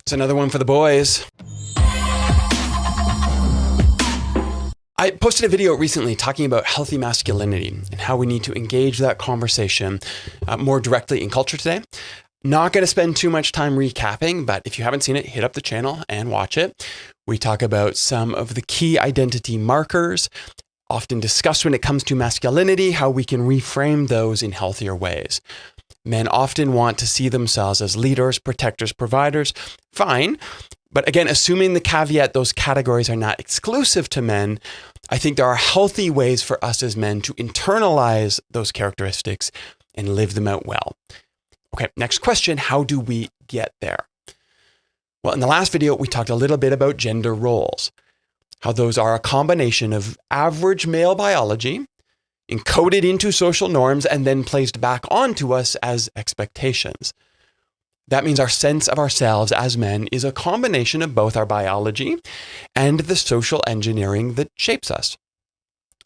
It's another one for the boys. I posted a video recently talking about healthy masculinity and how we need to engage that conversation more directly in culture today. Not going to spend too much time recapping, but if you haven't seen it, hit up the channel and watch it. We talk about some of the key identity markers, often discussed when it comes to masculinity, how we can reframe those in healthier ways. Men often want to see themselves as leaders, protectors, providers. Fine. But again, assuming the caveat those categories are not exclusive to men, I think there are healthy ways for us as men to internalize those characteristics and live them out well. Okay, next question, how do we get there? Well, in the last video, we talked a little bit about gender roles, how those are a combination of average male biology, encoded into social norms, and then placed back onto us as expectations. That means our sense of ourselves as men is a combination of both our biology and the social engineering that shapes us.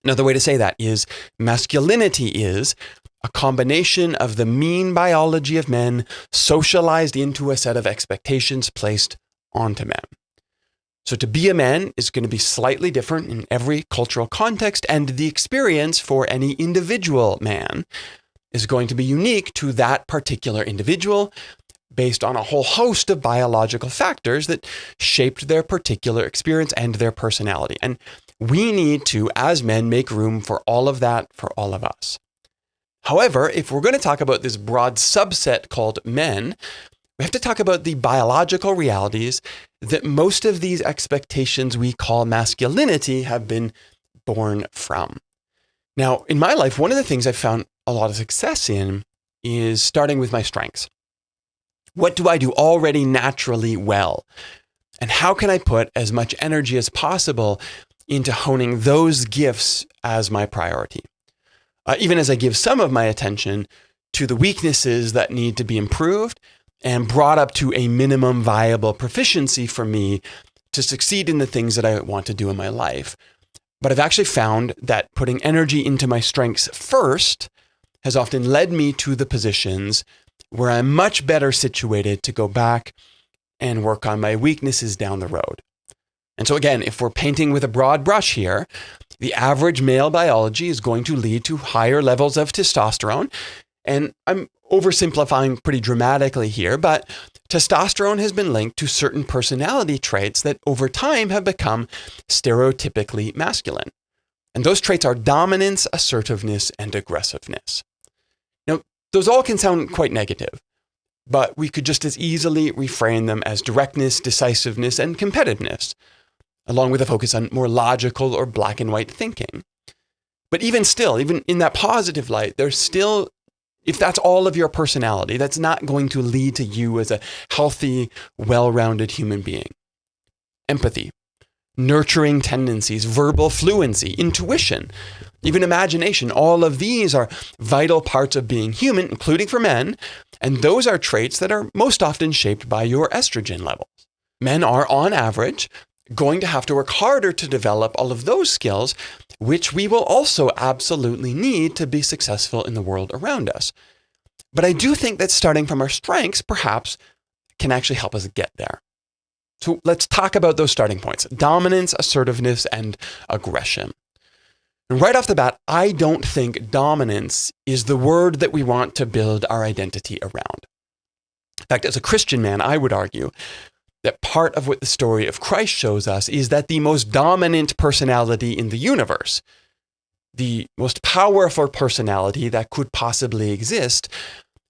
Another way to say that is masculinity is a combination of the mean biology of men socialized into a set of expectations placed onto men. So to be a man is going to be slightly different in every cultural context, and the experience for any individual man is going to be unique to that particular individual based on a whole host of biological factors that shaped their particular experience and their personality. And we need to, as men, make room for all of that for all of us. However, if we're going to talk about this broad subset called men, we have to talk about the biological realities that most of these expectations we call masculinity have been born from. Now, in my life, one of the things I've found a lot of success in is starting with my strengths. What do I do already naturally well? And how can I put as much energy as possible into honing those gifts as my priority? Even as I give some of my attention to the weaknesses that need to be improved and brought up to a minimum viable proficiency for me to succeed in the things that I want to do in my life. But I've actually found that putting energy into my strengths first has often led me to the positions where I'm much better situated to go back and work on my weaknesses down the road. And so again, if we're painting with a broad brush here, the average male biology is going to lead to higher levels of testosterone. And I'm oversimplifying pretty dramatically here, but testosterone has been linked to certain personality traits that over time have become stereotypically masculine. And those traits are dominance, assertiveness, and aggressiveness. Now, those all can sound quite negative, but we could just as easily reframe them as directness, decisiveness, and competitiveness, along with a focus on more logical or black and white thinking. But even still, even in that positive light, there's still, if that's all of your personality, that's not going to lead to you as a healthy, well-rounded human being. Empathy, nurturing tendencies, verbal fluency, intuition, even imagination, all of these are vital parts of being human, including for men, and those are traits that are most often shaped by your estrogen levels. Men are, on average, going to have to work harder to develop all of those skills, which we will also absolutely need to be successful in the world around us. But I do think that starting from our strengths perhaps can actually help us get there. So let's talk about those starting points: dominance, assertiveness, and aggression. And right off the bat, I don't think dominance is the word that we want to build our identity around. In fact, as a Christian man, I would argue that part of what the story of Christ shows us is that the most dominant personality in the universe, the most powerful personality that could possibly exist,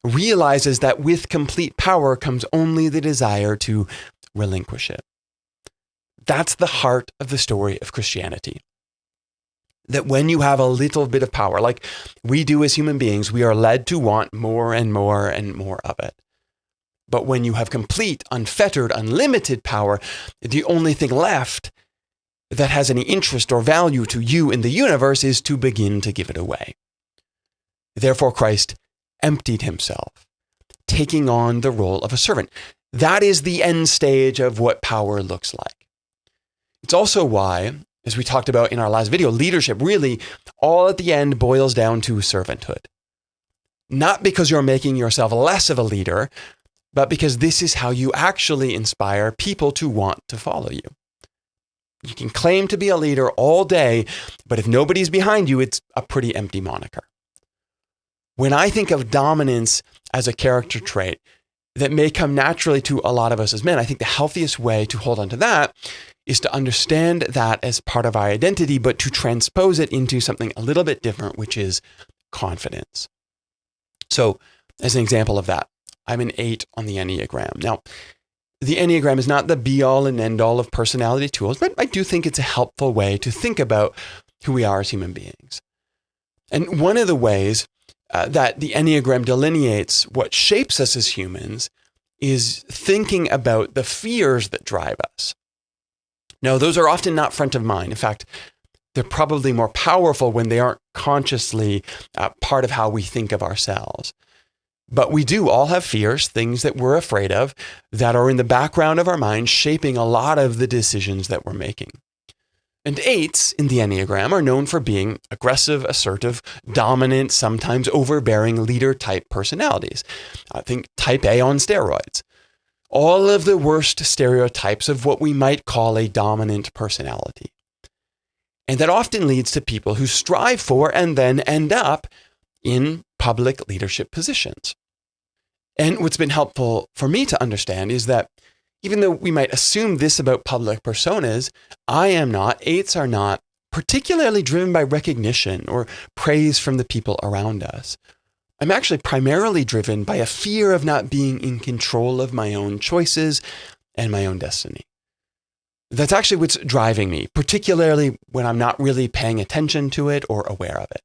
realizes that with complete power comes only the desire to relinquish it. That's the heart of the story of Christianity. That when you have a little bit of power, like we do as human beings, we are led to want more and more and more of it. But when you have complete, unfettered, unlimited power, the only thing left that has any interest or value to you in the universe is to begin to give it away. Therefore, Christ emptied himself, taking on the role of a servant. That is the end stage of what power looks like. It's also why, as we talked about in our last video, leadership really all at the end boils down to servanthood. Not because you're making yourself less of a leader, but because this is how you actually inspire people to want to follow you. You can claim to be a leader all day, but if nobody's behind you, it's a pretty empty moniker. When I think of dominance as a character trait that may come naturally to a lot of us as men, I think the healthiest way to hold on to that is to understand that as part of our identity, but to transpose it into something a little bit different, which is confidence. So as an example of that, I'm an 8 on the Enneagram. Now, the Enneagram is not the be-all and end-all of personality tools, but I do think it's a helpful way to think about who we are as human beings. And one of the ways that the Enneagram delineates what shapes us as humans is thinking about the fears that drive us. Now, those are often not front of mind. In fact, they're probably more powerful when they aren't consciously part of how we think of ourselves. But we do all have fears, things that we're afraid of, that are in the background of our minds, shaping a lot of the decisions that we're making. And 8s in the Enneagram are known for being aggressive, assertive, dominant, sometimes overbearing leader-type personalities. I think type A on steroids. All of the worst stereotypes of what we might call a dominant personality. And that often leads to people who strive for and then end up in public leadership positions. And what's been helpful for me to understand is that even though we might assume this about public personas, I am not, 8s are not particularly driven by recognition or praise from the people around us. I'm actually primarily driven by a fear of not being in control of my own choices and my own destiny. That's actually what's driving me, particularly when I'm not really paying attention to it or aware of it.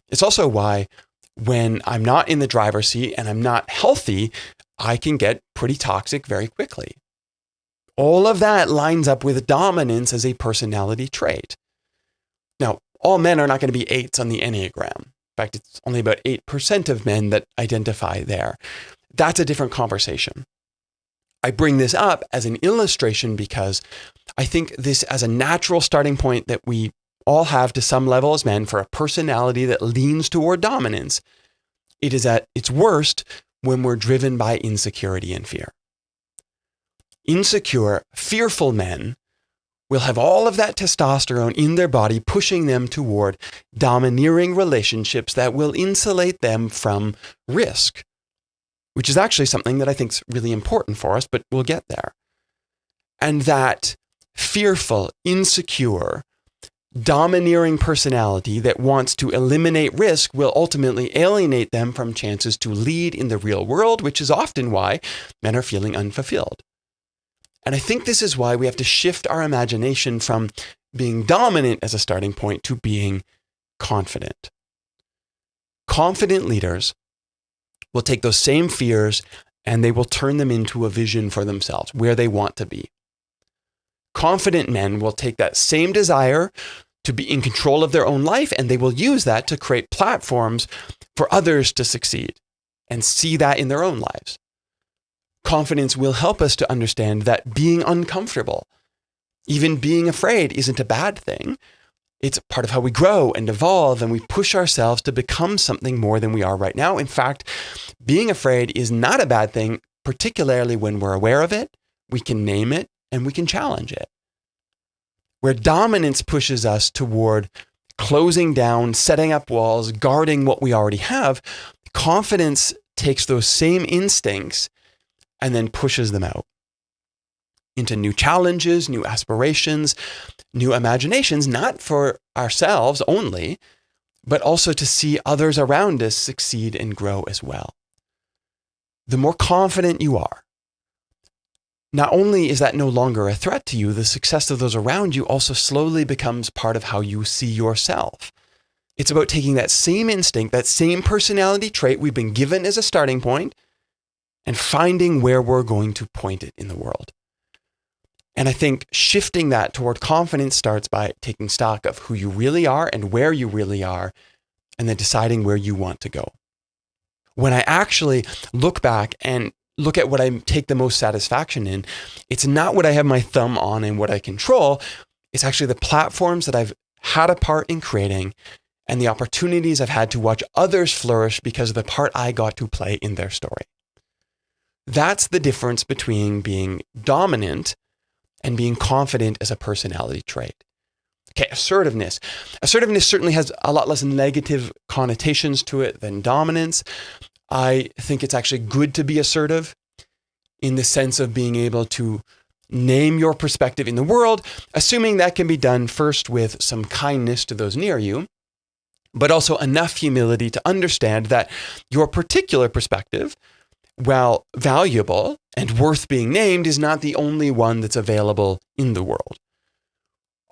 It's also why when I'm not in the driver's seat and I'm not healthy, I can get pretty toxic very quickly. All of that lines up with dominance as a personality trait. Now, all men are not going to be 8s on the Enneagram. In fact, it's only about 8% of men that identify there. That's a different conversation. I bring this up as an illustration because I think this as a natural starting point that we all have to some level as men for a personality that leans toward dominance. It is at its worst when we're driven by insecurity and fear. Insecure, fearful men will have all of that testosterone in their body pushing them toward domineering relationships that will insulate them from risk, which is actually something that I think is really important for us, but we'll get there. And that fearful, insecure, domineering personality that wants to eliminate risk will ultimately alienate them from chances to lead in the real world, which is often why men are feeling unfulfilled. And I think this is why we have to shift our imagination from being dominant as a starting point to being confident. Confident leaders will take those same fears and they will turn them into a vision for themselves, where they want to be. Confident men will take that same desire to be in control of their own life, and they will use that to create platforms for others to succeed and see that in their own lives. Confidence will help us to understand that being uncomfortable, even being afraid, isn't a bad thing. It's part of how we grow and evolve, and we push ourselves to become something more than we are right now. In fact, being afraid is not a bad thing, particularly when we're aware of it, we can name it, and we can challenge it. Where dominance pushes us toward closing down, setting up walls, guarding what we already have, confidence takes those same instincts and then pushes them out into new challenges, new aspirations, new imaginations, not for ourselves only, but also to see others around us succeed and grow as well. The more confident you are, not only is that no longer a threat to you, the success of those around you also slowly becomes part of how you see yourself. It's about taking that same instinct, that same personality trait we've been given as a starting point, and finding where we're going to point it in the world. And I think shifting that toward confidence starts by taking stock of who you really are and where you really are, and then deciding where you want to go. When I actually look back and look at what I take the most satisfaction in, it's not what I have my thumb on and what I control. It's actually the platforms that I've had a part in creating and the opportunities I've had to watch others flourish because of the part I got to play in their story. That's the difference between being dominant and being confident as a personality trait. Okay, assertiveness. Assertiveness certainly has a lot less negative connotations to it than dominance. I think it's actually good to be assertive in the sense of being able to name your perspective in the world, assuming that can be done first with some kindness to those near you, but also enough humility to understand that your particular perspective, while valuable and worth being named, is not the only one that's available in the world.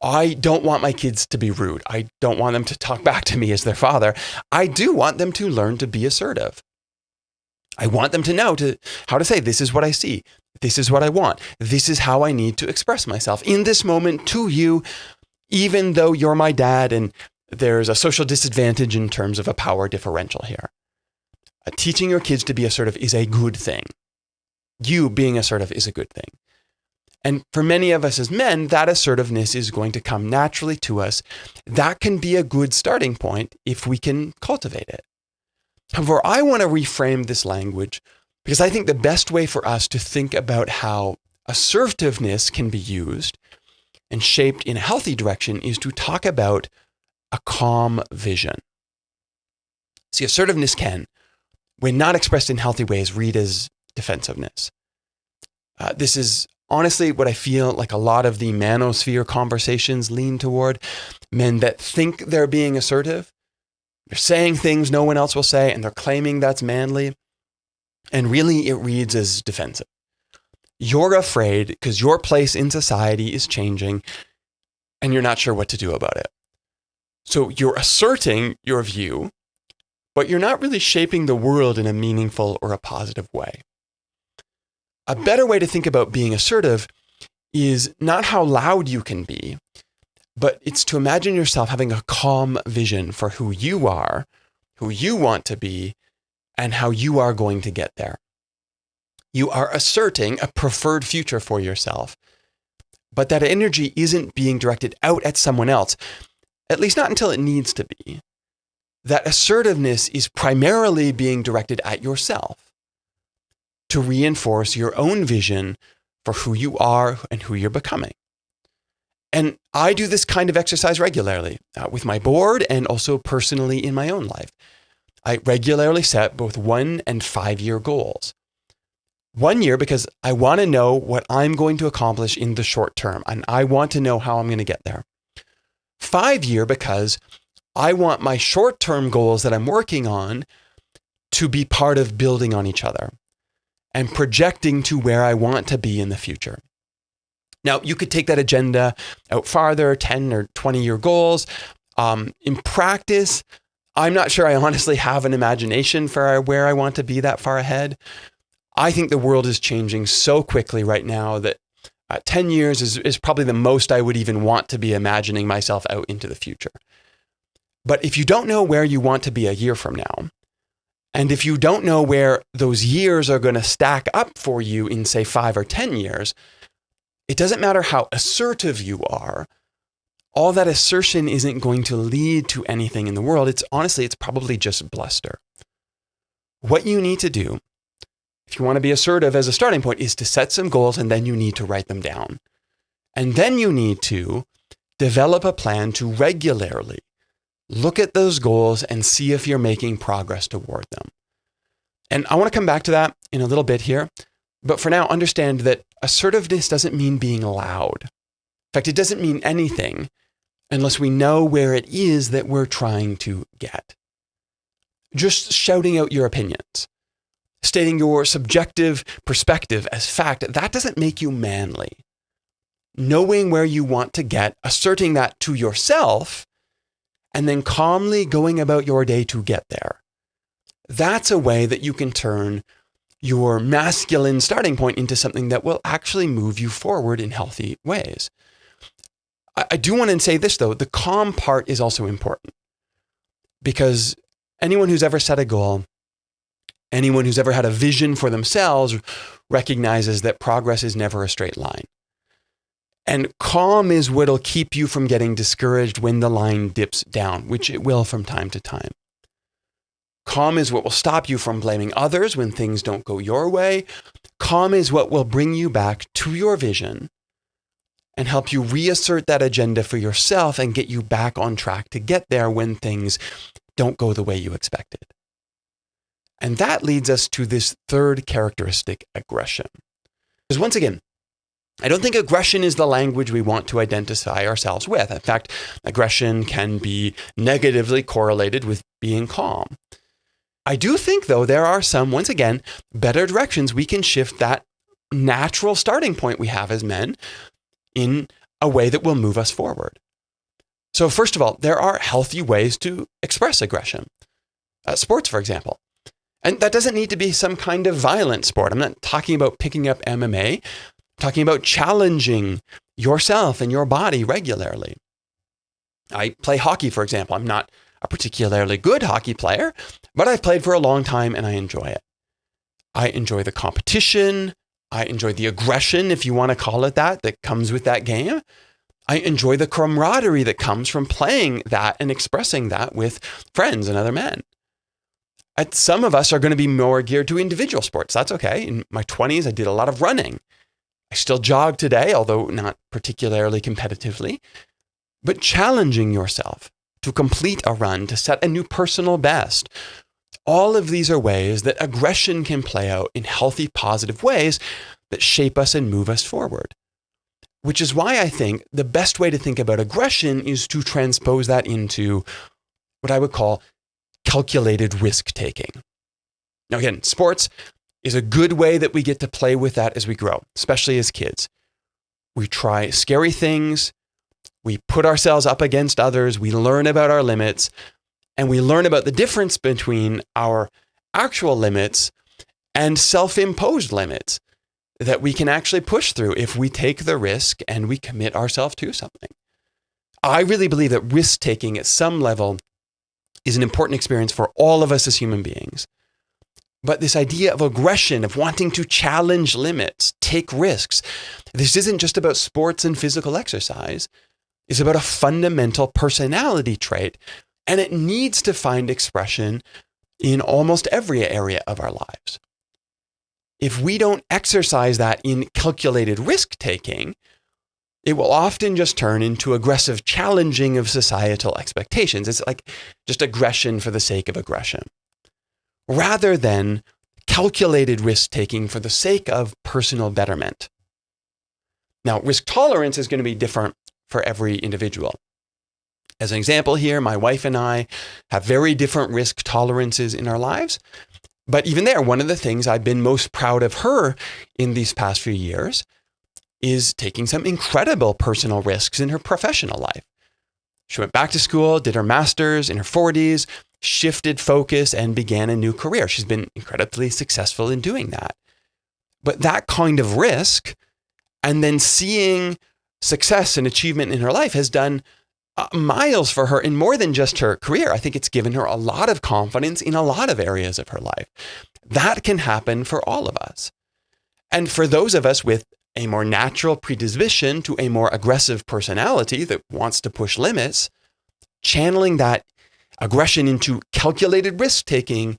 I don't want my kids to be rude. I don't want them to talk back to me as their father. I do want them to learn to be assertive. I want them to know how to say, this is what I see. This is what I want. This is how I need to express myself in this moment to you, even though you're my dad and there's a social disadvantage in terms of a power differential here. Teaching your kids to be assertive is a good thing. You being assertive is a good thing. And for many of us as men, that assertiveness is going to come naturally to us. That can be a good starting point if we can cultivate it. However, I want to reframe this language because I think the best way for us to think about how assertiveness can be used and shaped in a healthy direction is to talk about a calm vision. See, assertiveness can, when not expressed in healthy ways, read as defensiveness. This is honestly what I feel like a lot of the manosphere conversations lean toward. Men that think they're being assertive, they're saying things no one else will say, and they're claiming that's manly. And really, it reads as defensive. You're afraid because your place in society is changing, and you're not sure what to do about it. So you're asserting your view, but you're not really shaping the world in a meaningful or a positive way. A better way to think about being assertive is not how loud you can be, but it's to imagine yourself having a calm vision for who you are, who you want to be, and how you are going to get there. You are asserting a preferred future for yourself, but that energy isn't being directed out at someone else, at least not until it needs to be. That assertiveness is primarily being directed at yourself to reinforce your own vision for who you are and who you're becoming. And I do this kind of exercise regularly with my board and also personally in my own life. I regularly set both 1 and 5 year goals. 1 year because I want to know what I'm going to accomplish in the short term, and I want to know how I'm going to get there. 5 year because I want my short-term goals that I'm working on to be part of building on each other and projecting to where I want to be in the future. Now, you could take that agenda out farther, 10 or 20-year goals. In practice, I'm not sure I honestly have an imagination for where I want to be that far ahead. I think the world is changing so quickly right now that 10 years is probably the most I would even want to be imagining myself out into the future. But if you don't know where you want to be a year from now, and if you don't know where those years are going to stack up for you in, say, 5 or 10 years, it doesn't matter how assertive you are. All that assertion isn't going to lead to anything in the world. It's probably just bluster. What you need to do, if you want to be assertive as a starting point, is to set some goals, and then you need to write them down. And then you need to develop a plan to regularly look at those goals and see if you're making progress toward them. And I want to come back to that in a little bit here. But for now, understand that assertiveness doesn't mean being loud. In fact, it doesn't mean anything unless we know where it is that we're trying to get. Just shouting out your opinions, stating your subjective perspective as fact, that doesn't make you manly. Knowing where you want to get, asserting that to yourself, and then calmly going about your day to get there. That's a way that you can turn your masculine starting point into something that will actually move you forward in healthy ways. I do want to say this, though. The calm part is also important because anyone who's ever set a goal, anyone who's ever had a vision for themselves recognizes that progress is never a straight line. And calm is what'll keep you from getting discouraged when the line dips down, which it will from time to time. Calm is what will stop you from blaming others when things don't go your way. Calm is what will bring you back to your vision and help you reassert that agenda for yourself and get you back on track to get there when things don't go the way you expected. And that leads us to this third characteristic, aggression. Because once again, I don't think aggression is the language we want to identify ourselves with. In fact, aggression can be negatively correlated with being calm. I do think, though, there are some, once again, better directions we can shift that natural starting point we have as men in a way that will move us forward. So first of all, there are healthy ways to express aggression. Sports, for example. And that doesn't need to be some kind of violent sport. I'm not talking about picking up MMA. I'm talking about challenging yourself and your body regularly. I play hockey, for example. I'm not a particularly good hockey player, but I've played for a long time and I enjoy it. I enjoy the competition. I enjoy the aggression, if you want to call it that comes with that game. I enjoy the camaraderie that comes from playing that and expressing that with friends and other men. Some of us are going to be more geared to individual sports. That's okay. In my 20s, I did a lot of running. I still jog today, although not particularly competitively. But challenging yourself to complete a run, to set a new personal best, all of these are ways that aggression can play out in healthy, positive ways that shape us and move us forward. Which is why I think the best way to think about aggression is to transpose that into what I would call calculated risk-taking. Now again, sports is a good way that we get to play with that as we grow, especially as kids. We try scary things, we put ourselves up against others, we learn about our limits, and we learn about the difference between our actual limits and self-imposed limits that we can actually push through if we take the risk and we commit ourselves to something. I really believe that risk-taking at some level is an important experience for all of us as human beings. But this idea of aggression, of wanting to challenge limits, take risks, this isn't just about sports and physical exercise. It's about a fundamental personality trait, and it needs to find expression in almost every area of our lives. If we don't exercise that in calculated risk-taking, it will often just turn into aggressive challenging of societal expectations. It's like just aggression for the sake of aggression, rather than calculated risk-taking for the sake of personal betterment. Now, risk tolerance is going to be different for every individual. As an example here, my wife and I have very different risk tolerances in our lives. But even there, one of the things I've been most proud of her in these past few years is taking some incredible personal risks in her professional life. She went back to school, did her master's in her 40s, shifted focus, and began a new career. She's been incredibly successful in doing that. But that kind of risk, and then seeing success and achievement in her life, has done miles for her in more than just her career. I think it's given her a lot of confidence in a lot of areas of her life. That can happen for all of us. And for those of us with a more natural predisposition to a more aggressive personality that wants to push limits, channeling that aggression into calculated risk-taking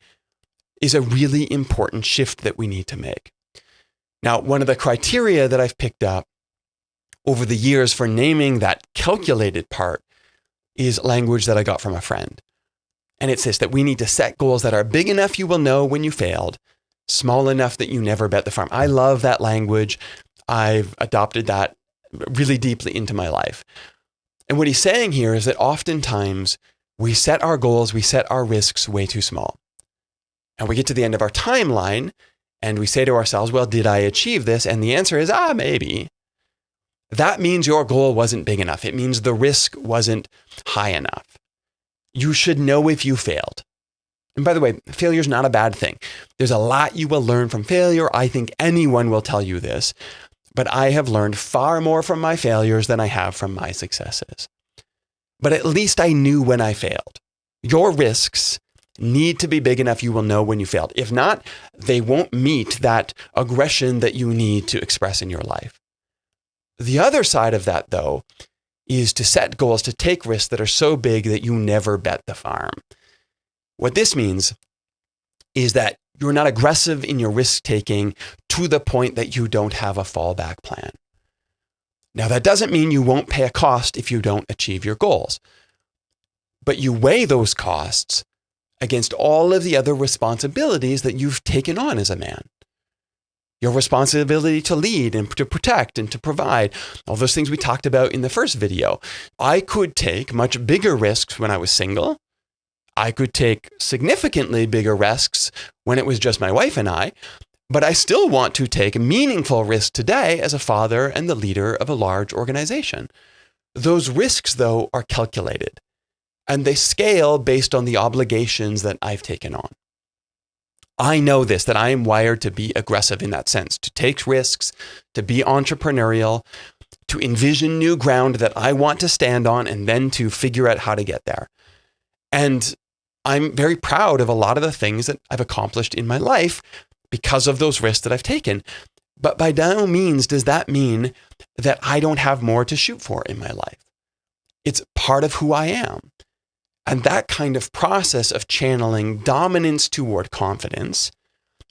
is a really important shift that we need to make. Now, one of the criteria that I've picked up over the years for naming that calculated part is language that I got from a friend. And it's this, that we need to set goals that are big enough you will know when you failed, small enough that you never bet the farm. I love that language. I've adopted that really deeply into my life. And what he's saying here is that oftentimes we set our goals, we set our risks way too small. And we get to the end of our timeline and we say to ourselves, well, did I achieve this? And the answer is, maybe. That means your goal wasn't big enough. It means the risk wasn't high enough. You should know if you failed. And by the way, failure is not a bad thing. There's a lot you will learn from failure. I think anyone will tell you this, but I have learned far more from my failures than I have from my successes. But at least I knew when I failed. Your risks need to be big enough you will know when you failed. If not, they won't meet that aggression that you need to express in your life. The other side of that, though, is to set goals, to take risks that are so big that you never bet the farm. What this means is that you're not aggressive in your risk taking to the point that you don't have a fallback plan. Now, that doesn't mean you won't pay a cost if you don't achieve your goals, but you weigh those costs against all of the other responsibilities that you've taken on as a man. Your responsibility to lead and to protect and to provide, all those things we talked about in the first video. I could take much bigger risks when I was single. I could take significantly bigger risks when it was just my wife and I, but I still want to take meaningful risks today as a father and the leader of a large organization. Those risks, though, are calculated, and they scale based on the obligations that I've taken on. I know this, that I am wired to be aggressive in that sense, to take risks, to be entrepreneurial, to envision new ground that I want to stand on, and then to figure out how to get there. And I'm very proud of a lot of the things that I've accomplished in my life because of those risks that I've taken. But by no means does that mean that I don't have more to shoot for in my life. It's part of who I am. And that kind of process of channeling dominance toward confidence,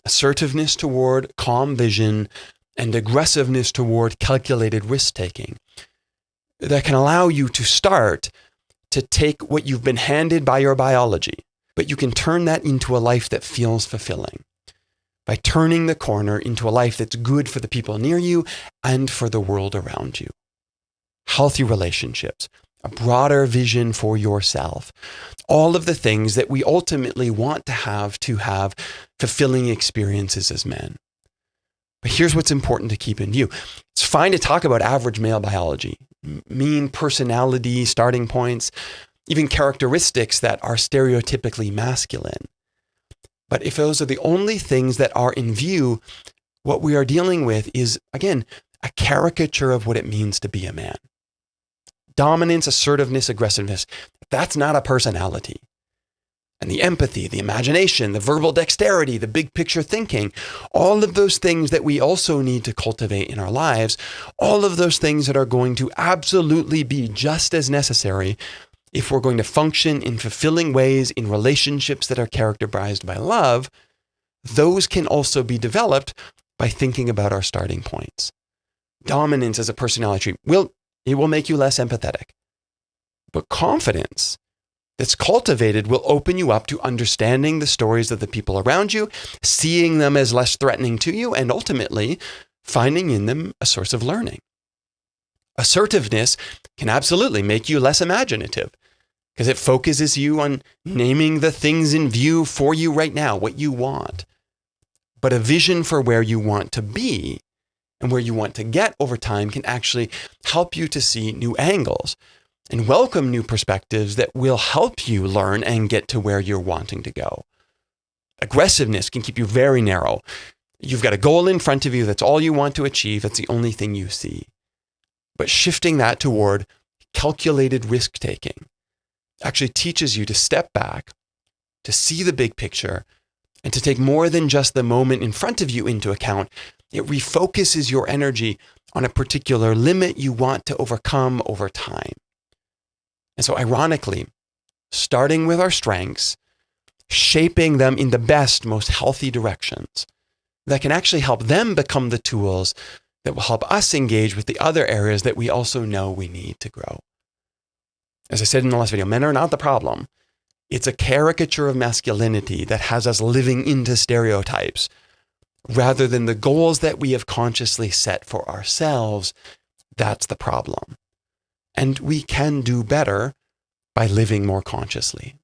assertiveness toward calm vision, and aggressiveness toward calculated risk-taking, that can allow you to start to take what you've been handed by your biology, but you can turn that into a life that feels fulfilling by turning the corner into a life that's good for the people near you and for the world around you. Healthy relationships, a broader vision for yourself, all of the things that we ultimately want to have fulfilling experiences as men. But here's what's important to keep in view. It's fine to talk about average male biology, mean personality, starting points, even characteristics that are stereotypically masculine. But if those are the only things that are in view, what we are dealing with is, again, a caricature of what it means to be a man. Dominance, assertiveness, aggressiveness, that's not a personality. And the empathy, the imagination, the verbal dexterity, the big picture thinking, all of those things that we also need to cultivate in our lives, all of those things that are going to absolutely be just as necessary if we're going to function in fulfilling ways in relationships that are characterized by love, those can also be developed by thinking about our starting points. Dominance as a personality trait, it will make you less empathetic. But confidence that's cultivated will open you up to understanding the stories of the people around you, seeing them as less threatening to you, and ultimately finding in them a source of learning. Assertiveness can absolutely make you less imaginative because it focuses you on naming the things in view for you right now, what you want. But a vision for where you want to be and where you want to get over time can actually help you to see new angles and welcome new perspectives that will help you learn and get to where you're wanting to go. Aggressiveness can keep you very narrow. You've got a goal in front of you. That's all you want to achieve. That's the only thing you see. But shifting that toward calculated risk-taking actually teaches you to step back, to see the big picture, and to take more than just the moment in front of you into account. It refocuses your energy on a particular limit you want to overcome over time. And so ironically, starting with our strengths, shaping them in the best, most healthy directions that can actually help them become the tools that will help us engage with the other areas that we also know we need to grow. As I said in the last video, men are not the problem. It's a caricature of masculinity that has us living into stereotypes rather than the goals that we have consciously set for ourselves. That's the problem. And we can do better by living more consciously.